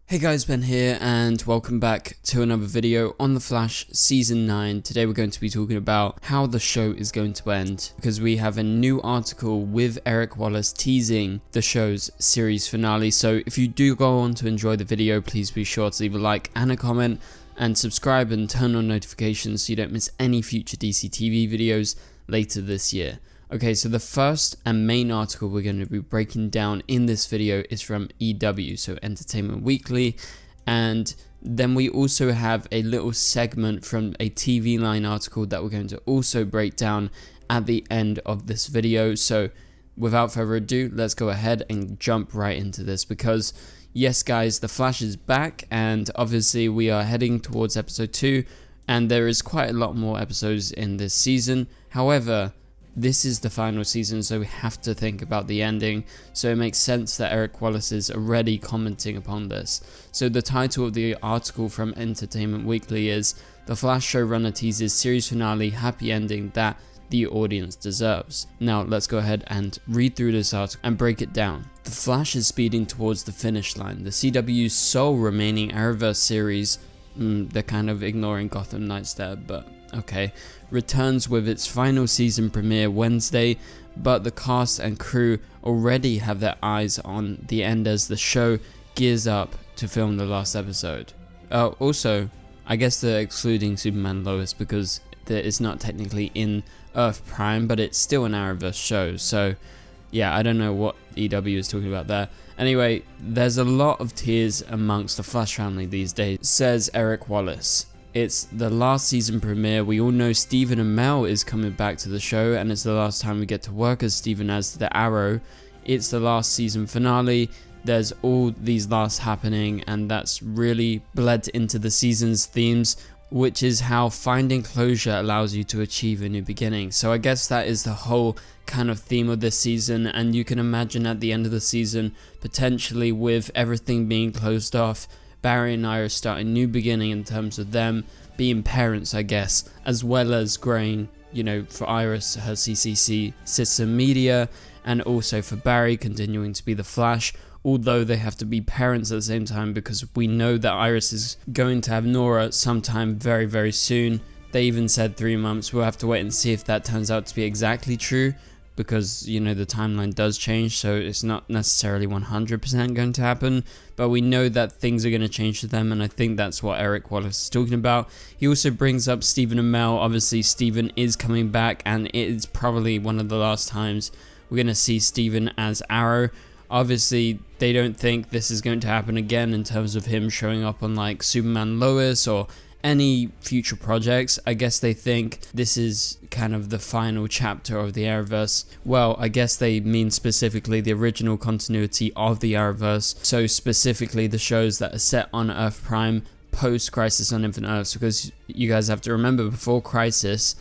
Hey guys, Ben here and welcome back to another video on The Flash Season 9. Today we're going to be talking about how the show is going to end because we have a new article with Eric Wallace teasing the show's series finale. So if you do go on to enjoy the video, please be sure to leave a like and a comment and subscribe and turn on notifications so you don't miss any future DCTV videos later this year. Okay, so the first and main article we're going to be breaking down in this video is from EW, so Entertainment Weekly, and then we also have a little segment from a TV Line article that we're going to also break down at the end of this video. So without further ado, let's go ahead and jump right into this because yes guys, The Flash is back and obviously we are heading towards episode 2 and there is quite a lot more episodes in this season. However, this is the final season, so we have to think about the ending, so it makes sense that Eric Wallace is already commenting upon this. So the title of the article from Entertainment Weekly is "The Flash showrunner teases series finale happy ending that the audience deserves." Now let's go ahead and read through this article and break it down. The Flash is speeding towards the finish line. The CW's sole remaining Arrowverse series, they're kind of ignoring Gotham Knights there, but okay, returns with its final season premiere Wednesday, but the cast and crew already have their eyes on the end as the show gears up to film the last episode. Also, I guess they're excluding Superman Lois because it's not technically in Earth Prime, but it's still an Arrowverse show, so yeah, I don't know what EW is talking about there. Anyway, there's a lot of tears amongst the Flash family these days, says Eric Wallace. It's the last season premiere. We all know Stephen Amell is coming back to the show and it's the last time we get to work as Stephen as the Arrow. It's the last season finale. There's all these lasts happening and that's really bled into the season's themes, which is how finding closure allows you to achieve a new beginning. So I guess that is the whole kind of theme of this season, and you can imagine at the end of the season, potentially with everything being closed off, Barry and Iris start a new beginning in terms of them being parents, I guess, as well as growing, you know, for Iris, her CCC system media, and also for Barry continuing to be the Flash, although they have to be parents at the same time because we know that Iris is going to have Nora sometime very, very soon. They even said 3 months. We'll have to wait and see if that turns out to be exactly true because, you know, the timeline does change, so it's not necessarily 100% going to happen, but we know that things are going to change for them, and I think that's what Eric Wallace is talking about. He also brings up Stephen Amell. Obviously, Stephen is coming back, and it is probably one of the last times we're going to see Stephen as Arrow. Obviously, they don't think this is going to happen again in terms of him showing up on like Superman Lois or any future projects. I guess they think this is kind of the final chapter of the Arrowverse. Well, I guess they mean specifically the original continuity of the Arrowverse, so specifically the shows that are set on Earth Prime post Crisis on Infinite Earths, because you guys have to remember before Crisis,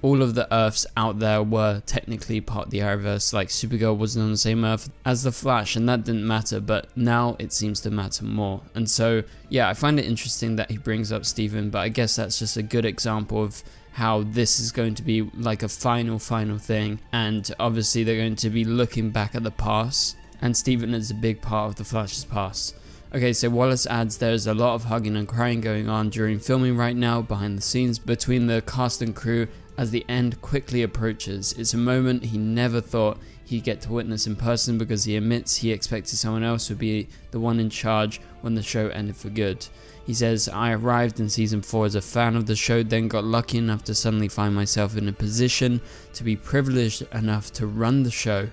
all of the Earths out there were technically part of the Arrowverse. Like Supergirl wasn't on the same Earth as the Flash and that didn't matter, but now it seems to matter more. And so yeah, I find it interesting that he brings up Stephen, but I guess that's just a good example of how this is going to be like a final thing, and obviously they're going to be looking back at the past, and Stephen is a big part of the Flash's past. Okay, so Wallace adds there's a lot of hugging and crying going on during filming right now behind the scenes between the cast and crew as the end quickly approaches. It's a moment he never thought he'd get to witness in person because he admits he expected someone else would be the one in charge when the show ended for good. He says, "I arrived in season 4 as a fan of the show, then got lucky enough to suddenly find myself in a position to be privileged enough to run the show,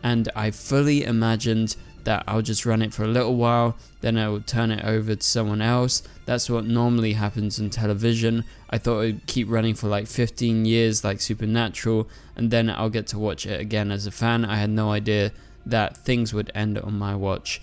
and I fully imagined that I'll just run it for a little while, then I will turn it over to someone else. That's what normally happens on television. I thought it would keep running for like 15 years like Supernatural, and then I'll get to watch it again as a fan. I had no idea that things would end on my watch."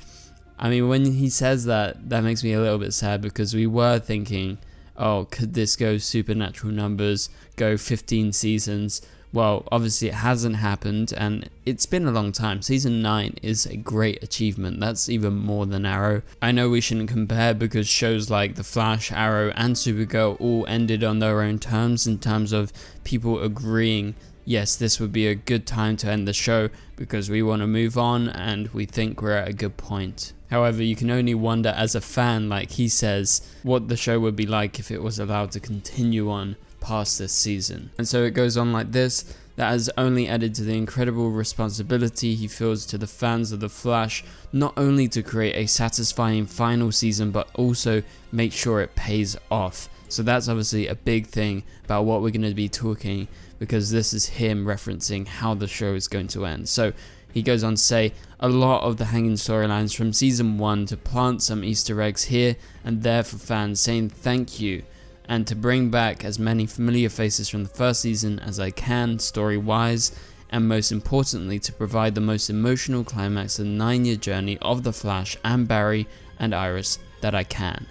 I mean, when he says that, that makes me a little bit sad because we were thinking, oh, could this go Supernatural numbers, go 15 seasons? Well, obviously it hasn't happened and it's been a long time. Season 9 is a great achievement. That's even more than Arrow. I know we shouldn't compare because shows like The Flash, Arrow and Supergirl all ended on their own terms in terms of people agreeing, yes, this would be a good time to end the show because we want to move on and we think we're at a good point. However, you can only wonder as a fan, like he says, what the show would be like if it was allowed to continue on past this season. And so it goes on like this. That has only added to the incredible responsibility he feels to the fans of The Flash, not only to create a satisfying final season, but also make sure it pays off. So that's obviously a big thing about what we're going to be talking, because this is him referencing how the show is going to end. So he goes on to say, a lot of the hanging storylines from season 1 to plant some Easter eggs here and there for fans, saying thank you, and to bring back as many familiar faces from the first season as I can, story-wise, and most importantly to provide the most emotional climax of the 9-year journey of The Flash and Barry and Iris that I can,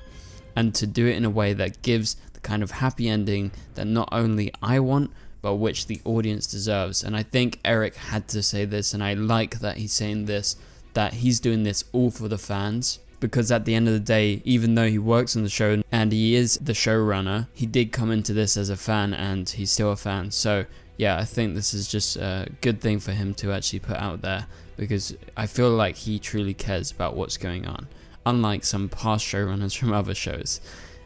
and to do it in a way that gives the kind of happy ending that not only I want, but which the audience deserves. And I think Eric had to say this, and I like that he's saying this, that he's doing this all for the fans. Because at the end of the day, even though he works on the show and he is the showrunner, he did come into this as a fan and he's still a fan. So yeah, I think this is just a good thing for him to actually put out there, because I feel like he truly cares about what's going on, unlike some past showrunners from other shows.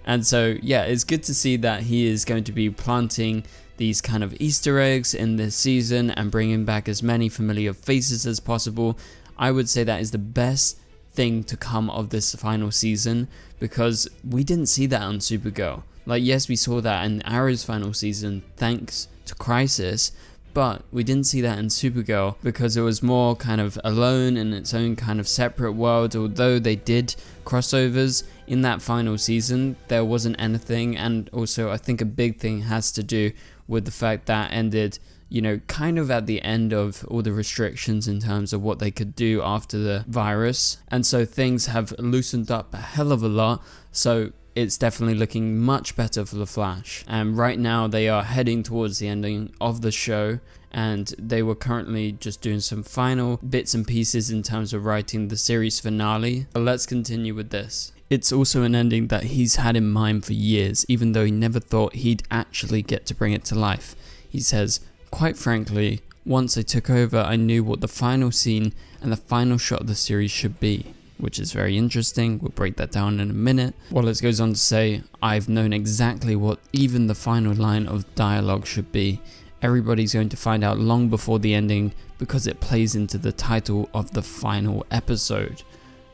And so yeah, it's good to see that he is going to be planting these kind of Easter eggs in this season and bringing back as many familiar faces as possible. I would say that is the best thing to come of this final season, because we didn't see that on Supergirl. Like, yes, we saw that in Arrow's final season thanks to Crisis, but we didn't see that in Supergirl because it was more kind of alone in its own kind of separate world. Although they did crossovers in that final season, there wasn't anything. And also I think a big thing has to do with the fact that ended, you know, kind of at the end of all the restrictions in terms of what they could do after the virus. And so things have loosened up a hell of a lot. So it's definitely looking much better for The Flash. And right now they are heading towards the ending of the show. And they were currently just doing some final bits and pieces in terms of writing the series finale. But let's continue with this. It's also an ending that he's had in mind for years, even though he never thought he'd actually get to bring it to life. He says, quite frankly, once I took over, I knew what the final scene and the final shot of the series should be, which is very interesting. We'll break that down in a minute. Wallace goes on to say, I've known exactly what even the final line of dialogue should be. Everybody's going to find out long before the ending because it plays into the title of the final episode.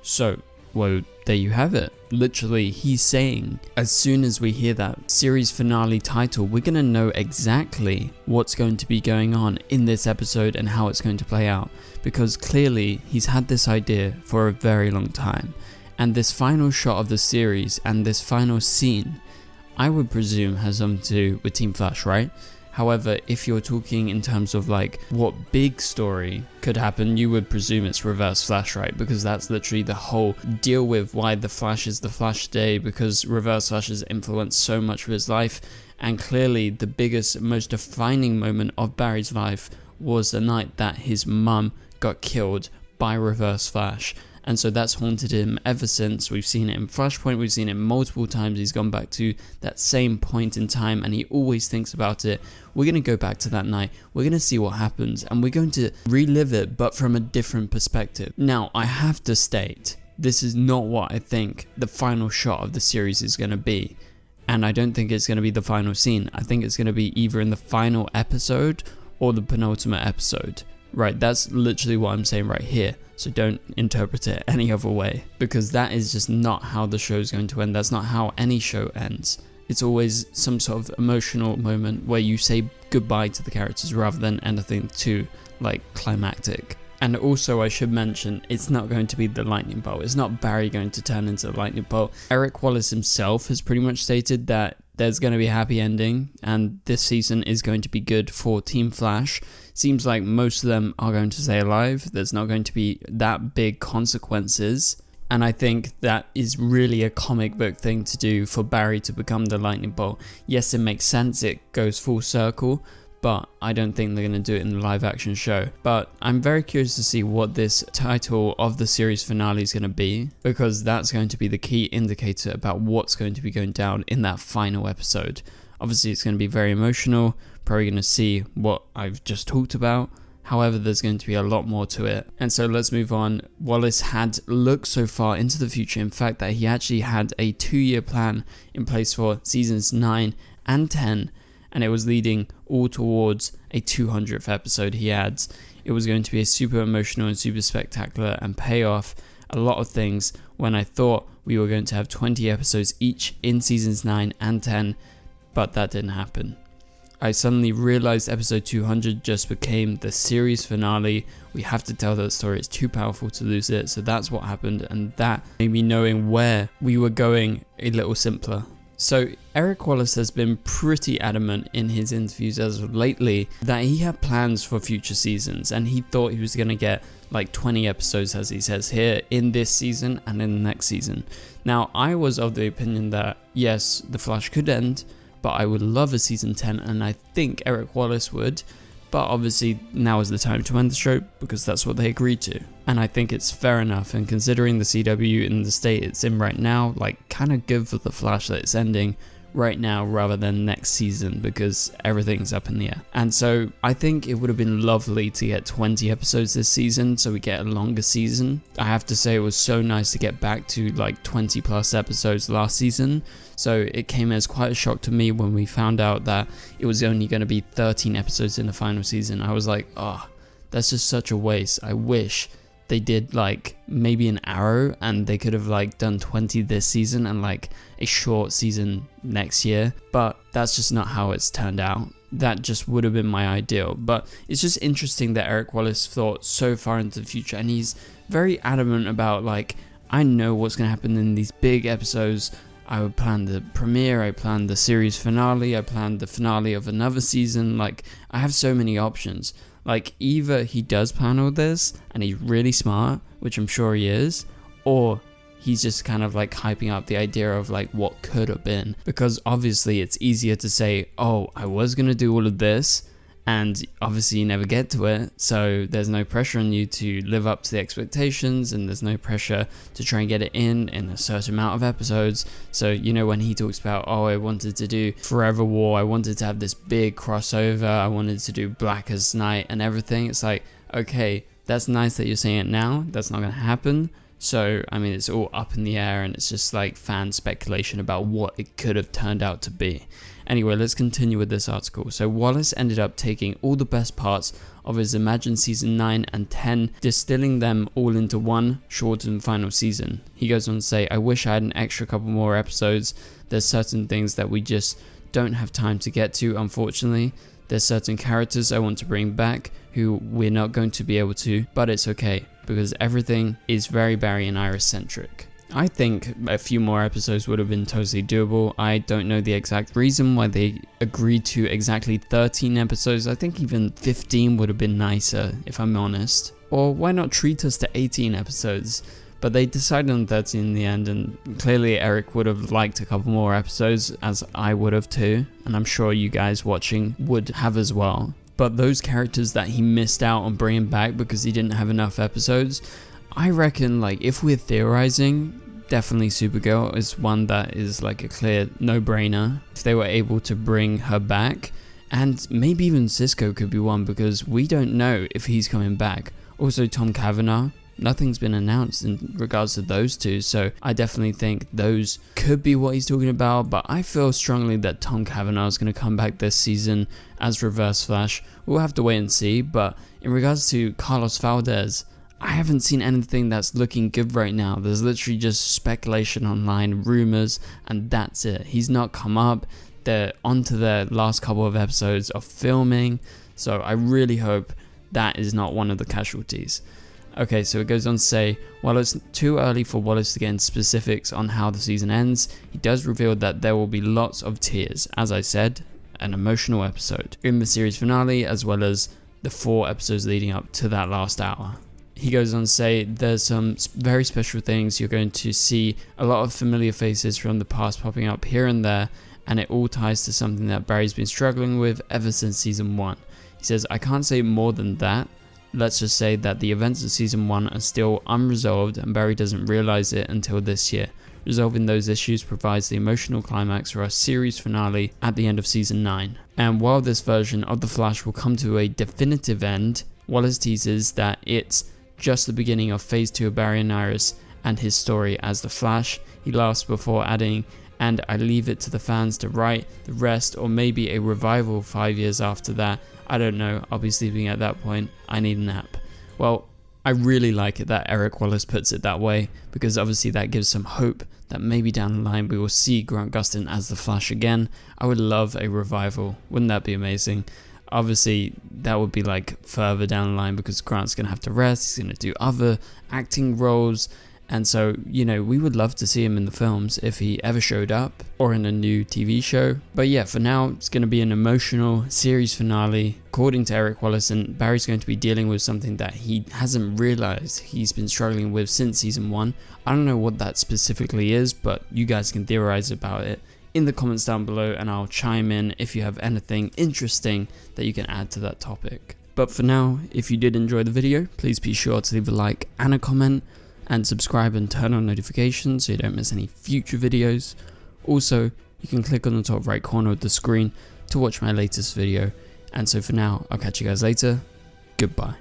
So, well, there you have it. Literally, he's saying as soon as we hear that series finale title, we're going to know exactly what's going to be going on in this episode and how it's going to play out. Because clearly, he's had this idea for a very long time. And this final shot of the series and this final scene, I would presume has something to do with Team Flash, right? However, if you're talking in terms of like what big story could happen, you would presume it's Reverse Flash, right? Because that's literally the whole deal with why the Flash is the Flash today, because Reverse Flash has influenced so much of his life. And clearly the biggest, most defining moment of Barry's life was the night that his mum got killed by Reverse Flash. And so that's haunted him ever since. We've seen it in Flashpoint, we've seen it multiple times. He's gone back to that same point in time and he always thinks about it. We're going to go back to that night, we're going to see what happens, and we're going to relive it, but from a different perspective. Now, I have to state, this is not what I think the final shot of the series is going to be. And I don't think it's going to be the final scene. I think it's going to be either in the final episode or the penultimate episode. Right, that's literally what I'm saying right here. So don't interpret it any other way, because that is just not how the show is going to end. That's not how any show ends. It's always some sort of emotional moment where you say goodbye to the characters rather than anything too like climactic. And also I should mention, it's not going to be the lightning bolt. It's not Barry going to turn into the lightning bolt. Eric Wallace himself has pretty much stated that there's going to be a happy ending and this season is going to be good for Team Flash. Seems like most of them are going to stay alive. There's not going to be that big consequences. And I think that is really a comic book thing to do for Barry to become the lightning bolt. Yes, it makes sense. It goes full circle. But I don't think they're going to do it in the live action show. But I'm very curious to see what this title of the series finale is going to be, because that's going to be the key indicator about what's going to be going down in that final episode Obviously it's going to be very emotional, probably going to see what I've just talked about. However, there's going to be a lot more to it. And so let's move on. Wallace had looked so far into the future, in fact, that he actually had a 2-year plan in place for seasons 9 and 10, and it was leading all towards a 200th episode he adds. It was going to be a super emotional and super spectacular and pay off a lot of things when I thought we were going to have 20 episodes each in seasons 9 and 10, but that didn't happen. I suddenly realized episode 200 just became the series finale. We have to tell that story, it's too powerful to lose it. So that's what happened, and that made me knowing where we were going a little simpler. So Eric Wallace has been pretty adamant in his interviews as of lately that he had plans for future seasons, and he thought he was going to get like 20 episodes, as he says here, in this season and in the next season. Now, I was of the opinion that yes, The Flash could end, but I would love a season 10, and I think Eric Wallace would. But obviously now is the time to end the show because that's what they agreed to. And I think it's fair enough, and considering the CW in the state it's in right now, like kind of good for The Flash that it's ending right now rather than next season because everything's up in the air. And so I think it would have been lovely to get 20 episodes this season so we get a longer season. I have to say it was so nice to get back to like 20 plus episodes last season. So it came as quite a shock to me when we found out that it was only going to be 13 episodes in the final season. I was like, oh, that's just such a waste. I wish they did like maybe an Arrow and they could have like done 20 this season and like a short season next year, but that's just not how it's turned out. That just would have been my ideal. But it's just interesting that Eric Wallace thought so far into the future, and he's very adamant about like, I know what's going to happen in these big episodes. I would plan the premiere, I planned the series finale, I planned the finale of another season. Like, I have so many options. Like, either he does plan all this and he's really smart, which I'm sure he is, or he's just kind of like hyping up the idea of like what could have been. Because obviously it's easier to say, oh, I was going to do all of this, and obviously you never get to it, so there's no pressure on you to live up to the expectations, and there's no pressure to try and get it in a certain amount of episodes. So, you know, when he talks about, oh, I wanted to do Forever War, I wanted to have this big crossover, I wanted to do Blackest Night and everything, it's like, okay, that's nice that you're saying it now, that's not going to happen. So, I mean, it's all up in the air, and it's just like fan speculation about what it could have turned out to be. Anyway, let's continue with this article. So Wallace ended up taking all the best parts of his imagined season 9 and 10, distilling them all into one shortened final season. He goes on to say, I wish I had an extra couple more episodes. There's certain things that we just don't have time to get to, unfortunately. There's certain characters I want to bring back who we're not going to be able to, but it's okay because everything is very Barry and Iris centric. I think a few more episodes would have been totally doable. I don't know the exact reason why they agreed to exactly 13 episodes. I think even 15 would have been nicer, if I'm honest. Or why not treat us to 18 episodes? But they decided on 13 in the end, and clearly Eric would have liked a couple more episodes, as I would have too, and I'm sure you guys watching would have as well. But those characters that he missed out on bringing back because he didn't have enough episodes, I reckon, like, if we're theorizing, definitely Supergirl is one that is like a clear no-brainer. If they were able to bring her back, and maybe even Cisco could be one because we don't know if he's coming back. Also Tom Cavanaugh, nothing's been announced in regards to those two, so I definitely think those could be what he's talking about, but I feel strongly that Tom Cavanaugh is going to come back this season as Reverse Flash. We'll have to wait and see, but in regards to Carlos Valdez, I haven't seen anything that's looking good right now. There's literally just speculation online, rumors, and that's it. He's not come up. They're onto their last couple of episodes of filming, so I really hope that is not one of the casualties. Okay, so it goes on to say, while it's too early for Wallace to get into specifics on how the season ends, he does reveal that there will be lots of tears. As I said, an emotional episode in the series finale, as well as the 4 episodes leading up to that last hour. He goes on to say there's some very special things. You're going to see a lot of familiar faces from the past popping up here and there, and it all ties to something that Barry's been struggling with ever since season 1. He says, I can't say more than that. Let's just say that the events of season 1 are still unresolved and Barry doesn't realize it until this year. Resolving those issues provides the emotional climax for our series finale at the end of season 9. And while this version of The Flash will come to a definitive end, Wallace teases that it's just the beginning of phase 2 of Barry and Iris and his story as the Flash. He laughs before adding, "And I leave it to the fans to write the rest, or maybe a revival 5 years after that. I don't know, I'll be sleeping at that point. I need a nap." Well, I really like it that Eric Wallace puts it that way, because obviously that gives some hope that maybe down the line we will see Grant Gustin as the Flash again. I would love a revival. Wouldn't that be amazing? Obviously that would be like further down the line because Grant's gonna have to rest, he's gonna do other acting roles, and so, you know, we would love to see him in the films if he ever showed up, or in a new TV show. But yeah, for now it's going to be an emotional series finale according to Eric Wallace, and Barry's going to be dealing with something that he hasn't realized he's been struggling with since season 1. I don't know what that specifically is, but you guys can theorize about it in the comments down below, and I'll chime in if you have anything interesting that you can add to that topic. But for now, if you did enjoy the video, please be sure to leave a like and a comment, and subscribe and turn on notifications so you don't miss any future videos. Also, you can click on the top right corner of the screen to watch my latest video. And so for now, I'll catch you guys later. Goodbye.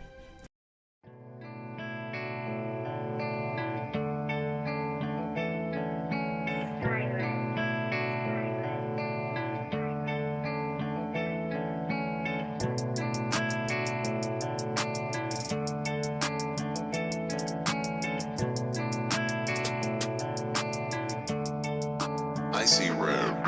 I see red.